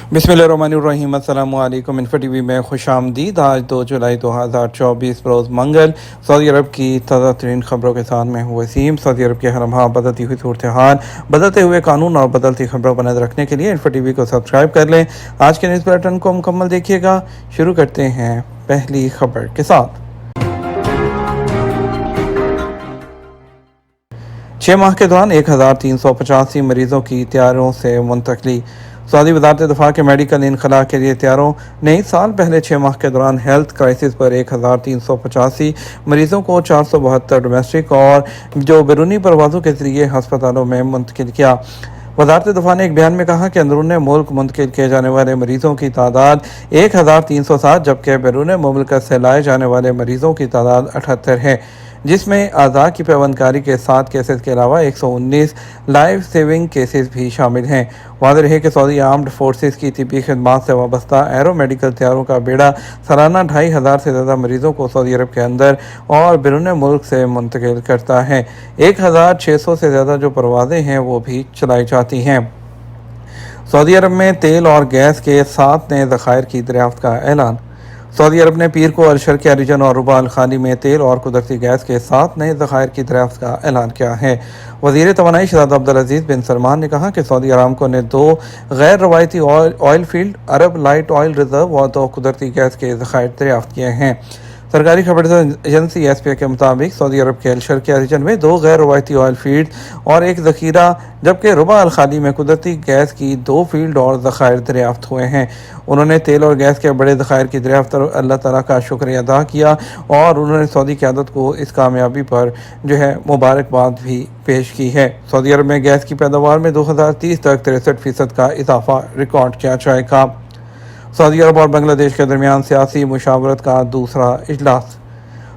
बिस्मिल्लाहिर्रहमानिर्रहीम। अस्सलामु अलैकुम। इन्फो टीवी में खुश आमदीद। आज 2 जुलाई 2024 रोज़ मंगल। सऊदी अरब की ताज़ा तरीन खबरों के साथ मैं हूँ वसीम। सऊदी अरब के हरम बदलती हुई सूरत हाल, बदलते हुए कानून और बदलती खबरों पर नजर रखने के लिए इन्फो टीवी को सब्सक्राइब कर लें। आज के न्यूज़ बुलेटिन को मुकम्मल देखिएगा। शुरू करते हैं पहली खबर के साथ। 6 माह के दौरान 1385 मरीजों की तैयारों से मुंतकली। सऊदी वज़ारत दिफा के मेडिकल इनखला के लिए तैयारों ने इस साल पहले 6 माह के दौरान हेल्थ क्राइसिस पर 1385 मरीजों को 472 डोमेस्टिक और जो बैरूनी परवाज़ों के जरिए हस्पतालों में मुंतकिल किया। वज़ारत दिफा ने एक बयान में कहा कि अंदरून मुल्क मुंतकिल किए जाने वाले मरीजों की तादाद 1307 जबकि बैरून मुल्क से लाए जाने वाले मरीजों की तादाद 78 है, जिसमें आज़ा की पैबंदकारी के 7 केसेस के अलावा 119 लाइफ सेविंग केसेस भी शामिल हैं। वाज़ेह रहे कि सऊदी आर्म्ड फोर्सेस की तिब्बी खिदमात से वाबस्ता एरो मेडिकल तैयारों का बेड़ा सालाना 2500 से ज़्यादा मरीजों को सऊदी अरब के अंदर और बैरून मुल्क से मुंतकिल करता है। 1600 से ज़्यादा जो परवाज़ें हैं वो भी चलाई जाती हैं। सऊदी अरब में तेल और गैस के 7 नए ज़खायर की दरियाफ्त का ऐलान। सऊदी अरब ने पीर को अल-शर्क़िया रीजन और रुबा अल-खाली में तेल और कुदरती गैस के 7 नए ज़खायर की दरियाफ्त का ऐलान किया है। वज़ीर तवानाई शहज़ादा अब्दुल अज़ीज़ बिन सलमान ने कहा कि सऊदी अरामको ने 2 गैर रवायती ऑयल फील्ड, अरब लाइट ऑयल रिजर्व और 2 कुदरती गैस के ज़खायर दरियाफ्त किए हैं। सरकारी खबर एजेंसी एसपीए के मुताबिक सऊदी अरब के अल-शर्क़िया रीजन में 2 गैर रवायती ऑयल फील्ड और 1 ज़ख़ीरा, जबकि रुबा अल-खाली में कुदरती गैस की 2 फील्ड और ज़खायर दरियाफ्त हुए हैं। उन्होंने तेल और गैस के बड़े ज़खायर की दरियाफ्त पर अल्लाह ताला का शुक्रिया अदा किया और उन्होंने सऊदी क़यादत को इस कामयाबी पर मुबारकबाद भी पेश की है। सऊदी अरब में गैस की पैदावार में 2030 तक 63% का इजाफा रिकॉर्ड किया जाएगा। सऊदी अरब और बांग्लादेश के दरमियान सियासी मुशावरत का दूसरा इजलास।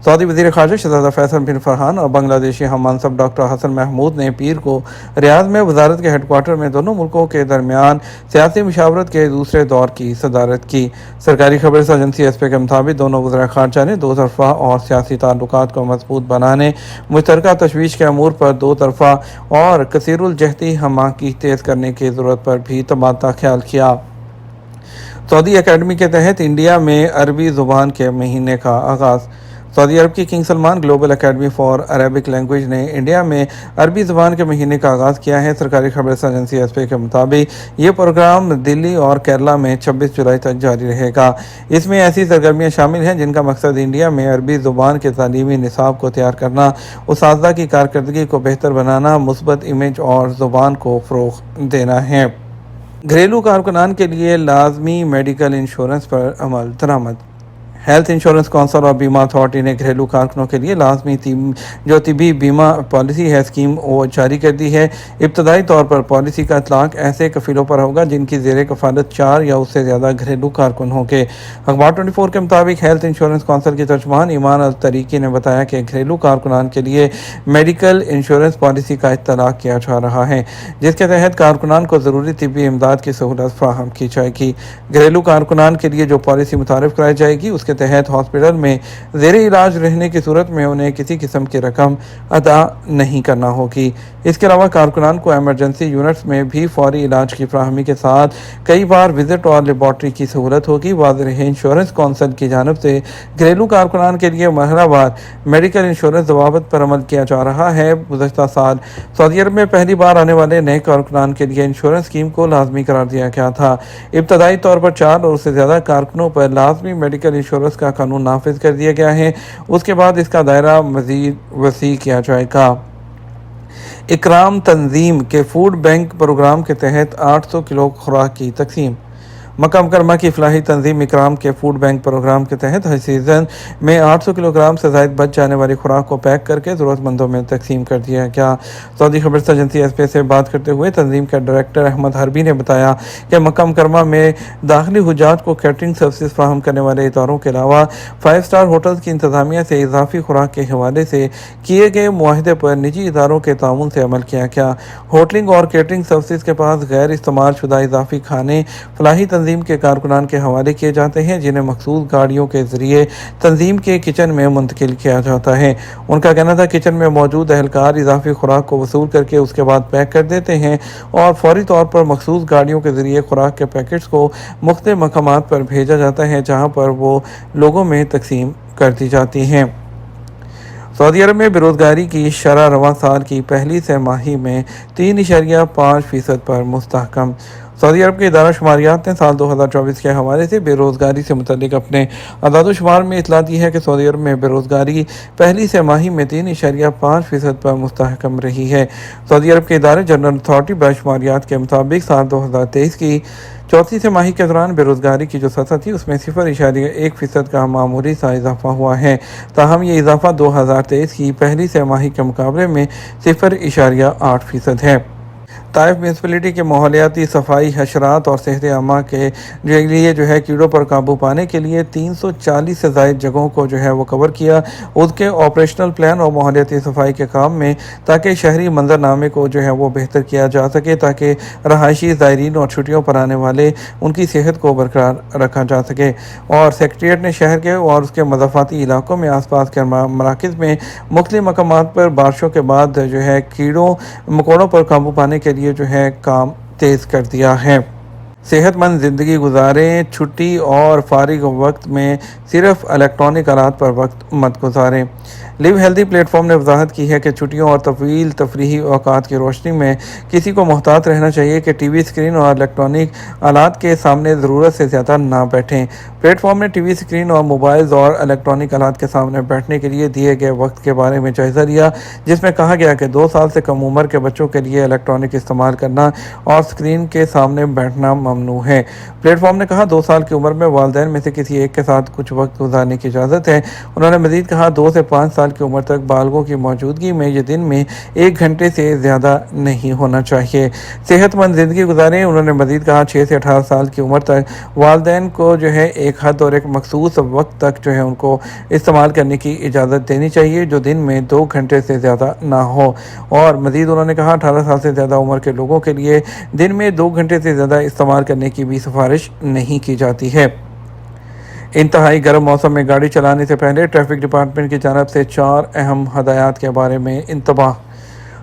सऊदी वज़ीर ख़ारजा शहज़ादा फैसल बिन फरहान और बांग्लादेशी हम मनसब डॉक्टर हसन महमूद ने पीर को रियाद में वज़ारत के हेडक्वार्टर में दोनों मुल्कों के दरमियान सियासी मुशावरत के दूसरे दौर की सदारत की। सरकारी खबर एजेंसी एसपी के मुताबिक दोनों वज़ीर ख़ारजा ने 2 तरफ़ा और सियासी ताल्लुकात को मजबूत बनाने, मुश्तरका तशवीश के अमूर पर 2 तरफ़ा और कसीरुल जहती हमाकी तेज़ करने की ज़रूरत पर भी तबादला ख्याल किया। सऊदी एकेडमी के तहत इंडिया में अरबी ज़ुबान के महीने का आगाज़। सऊदी अरब की king Salman global academy for Arabic language ने इंडिया में अरबी ज़ुबान के महीने का आगाज़ किया है। सरकारी खबर एजेंसी एसपी के मुताबिक ये प्रोग्राम दिल्ली और केरला में 26 जुलाई तक जारी रहेगा। इसमें ऐसी सरगर्मियाँ शामिल हैं जिनका मकसद इंडिया में अरबी ज़ुबान के तालीमी निसाब को तैयार करना, उस्तादा की कारकर्दगी को बेहतर बनाना, मुस्बत इमेज और ज़ुबान को फ़रोग़ देना है। घरेलू कारकुनान के लिए लाजमी मेडिकल इंश्योरेंस पर अमल दरामद। हेल्थ इंश्योरेंस कौंसिल और बीमा अथॉरिटी ने घरेलू कारकुनों के लिए लाजमी जो तिबी बीमा पॉलिसी है स्कीम वो जारी कर दी है। इब्तदाई तौर पर पॉलिसी का इतलाक ऐसे कफीलों पर होगा जिनकी ज़ेर कफालत 4 या उससे ज़्यादा घरेलू कारकुन होंगे। अखबार 24 के मुताबिक हेल्थ इंश्योरेंस कौंसिल की तर्जुमान ईमान अल तरीकी ने बताया कि घरेलू कारकुनान के लिए मेडिकल इंश्योरेंस पॉलिसी का इतलाक किया जा रहा है, जिसके तहत कारकुनान को ज़रूरी तिबी इमदाद की सहूलत फराहम की जाएगी। घरेलू कारकुनान के लिए जो पॉलिसी मुतारिफ कराई जाएगी उसके तहत हॉस्पिटल में ज़ेरे इलाज रहने की सूरत में उन्हें किसी किस्म की रकम अदा नहीं करना होगी। इसके अलावा कारकुनान को एमरजेंसी यूनिट्स में भी फौरी इलाज की फराहमी के साथ कई बार विजिट और लेबॉर्ट्री की सहूलत होगी। वाज़ेह रहे इंश्योरेंस कौंसिल की जानिब से घरेलू कारकुनान के लिए मरहलावार मेडिकल इंश्योरेंस ज़वाबित पर अमल किया जा रहा है। गुज़श्ता साल सऊदी अरब में पहली बार आने वाले नए कारकुनान के लिए इंश्योरेंस स्कीम को लाजमी करार दिया गया था। इब्तदाई तौर पर 4 और उससे ज़्यादा कारकुनों पर लाजमी मेडिकल इंश्योरेंस का कानून नाफिज कर दिया गया है। उसके बाद इसका दायरा मज़ीद वसी किया जाएगा। इकराम तंजीम के फूड बैंक प्रोग्राम के तहत 800 किलो खुराक की तकसीम। मक्का मुकरमा की फलाही तंजीम इकराम के फूड बैंक प्रोग्राम के तहत हर सीज़न में 800 किलोग्राम से ज़ायद बच जाने वाली खुराक को पैक करके ज़रूरतमंदों में तकसीम कर दिया गया। सऊदी खबर एजेंसी एसपी से बात करते हुए तंजीम के डायरेक्टर अहमद हरबी ने बताया कि मक्का मुकरमा में दाखिली हुज्जाज को कैटरिंग सर्विस फराहम करने वाले इदारों के अलावा 5 स्टार होटल्स की इंतज़ामिया से इजाफी खुराक के हवाले से किए गए मुआहदे पर निजी इदारों के ताउन से अमल किया गया। होटलिंग और कैटरिंग सर्विस के पास गैर इस्तेमाल शुदा इजाफी खाने फलाही तंजीम के कारकुनान के हवाले किए जाते हैं, जिन्हें मखसूस गाड़ियों के ज़रिए तंजीम के किचन में मुंतकिल किया जाता है। उनका कहना था किचन में मौजूद एहलकार इजाफी खुराक को वसूल करके उसके बाद पैक कर देते हैं और फौरी तौर पर मखसूस गाड़ियों के ज़रिए खुराक के पैकेट्स को मुख्तलिफ मकामात पर भेजा जाता है, जहाँ पर वो लोगों में तकसीम कर दी जाती हैं। सऊदी अरब में बेरोज़गारी की शरह रवां साल की पहली तिमाही में 3.5% पर मुस्तहकम। सऊदी अरब के इदारा शुमारियात ने साल 2024 के हवाले से बेरोज़गारी से मुतल्लिक अपने अदाद शुमार में इतला दी है कि सऊदी अरब में बेरोज़गारी पहली तिमाही में 3.5% पर मुस्तहकम रही है। सऊदी अरब के इदारे जनरल अथॉरिटी बशुमारियात के मुताबिक साल 2023 की चौथी तिमाही के दौरान बेरोज़गारी की जो सतह थी उसमें 0.1% का मामूली सा इजाफा हुआ है। ताहम ये इजाफा 2023 की पहली तिमाही के मुकाबले में 0.8% है। ताइफ म्यूनसिपलिटी के माहौलियाती सफाई, हशरात और सेहत आमा के लिए कीड़ों पर काबू पाने के लिए 340 से ज़ायद जगहों को वो कवर किया उसके ऑपरेशनल प्लान और माहौलियाती सफाई के काम में, ताकि शहरी मंजरनामे को वो बेहतर किया जा सके, ताकि रहायशी ज़ायरीन और छुट्टियों पर आने वाले उनकी सेहत को बरकरार रखा जा सके। और सेक्रेटेरिएट ने शहर के और उसके मज़ाफ़ाती इलाकों में आसपास के मराकज़ में मुख्तलिफ मकामात पर बारिशों के बाद कीड़ों मकोड़ों पर काबू पाने के लिए काम तेज़ कर दिया है। सेहतमंद ज़िंदगी गुजारें, छुट्टी और फारिग वक्त में सिर्फ इलेक्ट्रॉनिक आलात पर वक्त मत गुजारें। लिव हेल्दी प्लेटफॉर्म ने वजाहत की है कि छुट्टियों और तवील तफरीही औकात की रोशनी में किसी को मोहतात रहना चाहिए कि टीवी स्क्रीन और इलेक्ट्रॉनिक आलात के सामने ज़रूरत से ज़्यादा ना बैठें। प्लेटफॉर्म ने टीवी स्क्रीन और मोबाइल्स और इलेक्ट्रॉनिक आलात के सामने बैठने के लिए दिए गए वक्त के बारे में जायज़ा लिया, जिसमें कहा गया कि 2 साल से कम उम्र के बच्चों के लिए इलेक्ट्रॉनिक इस्तेमाल करना और स्क्रीन के सामने बैठना ममनू है। प्लेटफॉर्म ने कहा 2 साल की उम्र में वालिदैन में से किसी एक के साथ कुछ वक्त गुजारने की इजाज़त है। उन्होंने मज़ीद कहा 2 से 5 साल की उम्र तक बालगों की मौजूदगी में ये दिन में 1 घंटे से ज़्यादा नहीं होना चाहिए। सेहतमंद ज़िंदगी गुजारें। उन्होंने मज़ीद कहा 6 से 18 साल की उम्र तक वालिदैन को एक हद और एक मखसूस वक्त तक उनको इस्तेमाल करने की इजाज़त देनी चाहिए, जो दिन में 2 घंटे से ज़्यादा ना हो। और मज़ीद उन्होंने कहा 18 साल से ज़्यादा उम्र के लोगों के लिए दिन में 2 घंटे से ज़्यादा इस्तेमाल करने की भी सिफारिश नहीं की जाती है। इंतहाई गर्म मौसम में गाड़ी चलाने से पहले ट्रैफिक डिपार्टमेंट की जानब से 4 अहम हदायत के बारे में इंतबाह।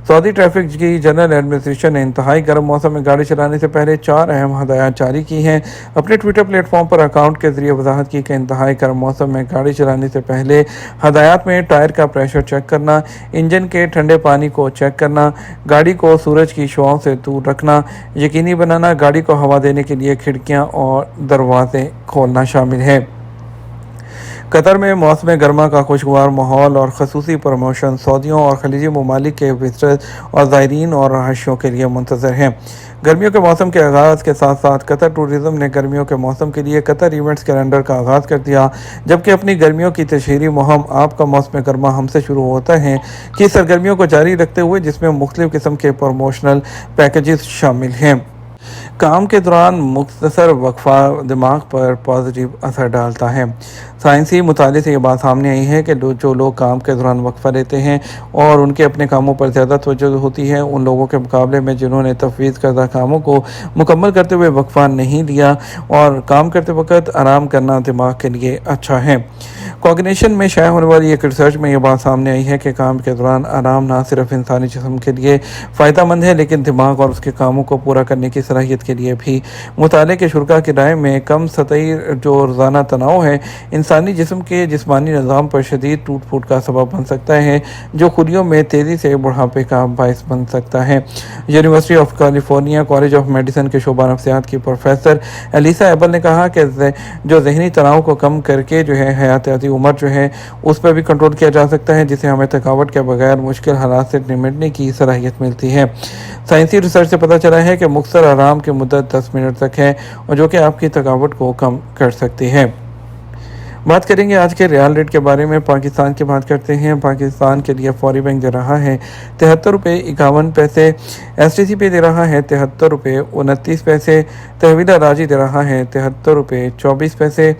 सऊदी ट्रैफिक की जनरल एडमिनिस्ट्रेशन ने इंतहाई गर्म मौसम में गाड़ी चलाने से पहले 4 अहम हदायत जारी की हैं। अपने ट्विटर प्लेटफॉर्म पर अकाउंट के जरिए वजाहत की कि इंतहाई गर्म मौसम में गाड़ी चलाने से पहले हदायत में टायर का प्रेशर चेक करना, इंजन के ठंडे पानी को चेक करना, गाड़ी को सूरज की शुआओं से दूर रखना, यकीनी बनाना गाड़ी को हवा देने के लिए खिड़कियाँ और दरवाजे खोलना शामिल है। कतर में मौसम गर्मा का खुशगवार माहौल और खसूसी प्रमोशन सऊदियों और खलीजी ममालिक के विज़िटर्स और ज़ायरीन और रहायशियों के लिए मुंतज़र हैं। गर्मियों के मौसम के आगाज़ के साथ साथ कतर टूरिज़्म ने गर्मियों के मौसम के लिए कतर इवेंट्स कैलेंडर का आगाज़ कर दिया, जबकि अपनी गर्मियों की तशहीरी मुहिम आपका मौसम गर्मा हमसे शुरू होता है कि सरगर्मियों को जारी रखते हुए, जिसमें मुख्तलिफ़ किस्म के प्रमोशनल पैकेजेस शामिल हैं। काम के दौरान मुख्तसर वक्फा दिमाग पर पॉजिटिव असर डालता है। साइंसी मुताले से ये बात सामने आई है कि जो लोग काम के दौरान वक्फा लेते हैं और उनके अपने कामों पर ज़्यादा तवज्जो होती है, उन लोगों के मुकाबले में जिन्होंने तफवीज़ करदा कामों को मुकम्मल करते हुए वक्फा नहीं लिया, और काम करते वक्त आराम करना दिमाग के लिए अच्छा है। कॉग्निशन में शाया होने वाली एक रिसर्च में ये बात सामने आई है कि काम के दौरान आराम ना सिर्फ इंसानी जिस्म के लिए फ़ायदेमंद है, लेकिन दिमाग और उसके कामों को पूरा करने की सलाहियत के लिए भी। मुताले के शुरा की राय में कम सतही जो रोज़ाना तनाव है इंसानी जिस्म के जिस्मानी निज़ाम पर शदीद टूट फूट का सबब बन सकता है, जो खुलियों में तेज़ी से बुढ़ापे का बायस बन सकता है। University of California college of medicine के शोबा नफ्सियात की प्रोफेसर एलिसा एबल ने कहा कि जो जहनी तनाव को कम करके हयातियाती उम्र उस पर भी कंट्रोल किया जा सकता है, जिससे हमें थकावट के बगैर मुश्किल हालात से निपटने की सलाहियत मिलती है। साइंसी रिसर्च से पता चला है कि मुख्तर आराम की मुद्दत 10 मिनट तक है, और जो कि आपकी थकावट को कम कर सकती है। बात करेंगे आज के रियाल रेट के बारे में। पाकिस्तान की बात करते हैं। पाकिस्तान के लिए फौरी बैंक दे रहा है 73 रुपये 51 पैसे, STC पे दे रहा है 73 रुपये 29 पैसे, तहवीला राजी दे रहा है 73 रुपये 24 पैसे,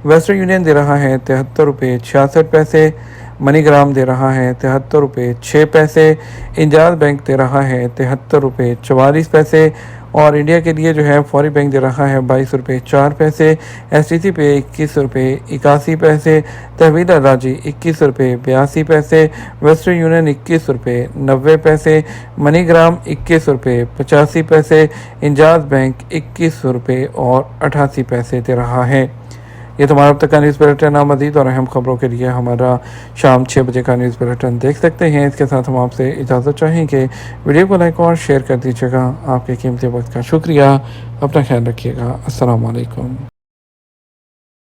वेस्टर्न यूनियन दे रहा है 73 रुपये 66 पैसे, मनीग्राम दे रहा है 73 रुपये 6 पैसे, इंजाज बैंक दे रहा है 73 रुपये 44 पैसे, اور انڈیا کے لیے جو ہے فوری بینک دے رہا ہے 22 روپے 4 پیسے، ایس ٹی سی پے 21 روپے 81 پیسے، تحویل راجی 21 روپے 82 پیسے، ویسٹرن یونین 21 روپے 90 پیسے، منی گرام 21 روپے 85 پیسے، انجاز بینک 21 روپے اور 88 پیسے دے رہا ہے۔ یہ تمہارا اب تک کا نیوز بلیٹن، مزید اور اہم خبروں کے لیے ہمارا شام 6 بجے کا نیوز بلیٹن دیکھ سکتے ہیں۔ اس کے ساتھ ہم آپ سے اجازت چاہیں کہ ویڈیو کو لائک اور شیئر کر دیجیے گا۔ آپ کے قیمتی وقت کا شکریہ۔ اپنا خیال رکھیے گا۔ السلام علیکم۔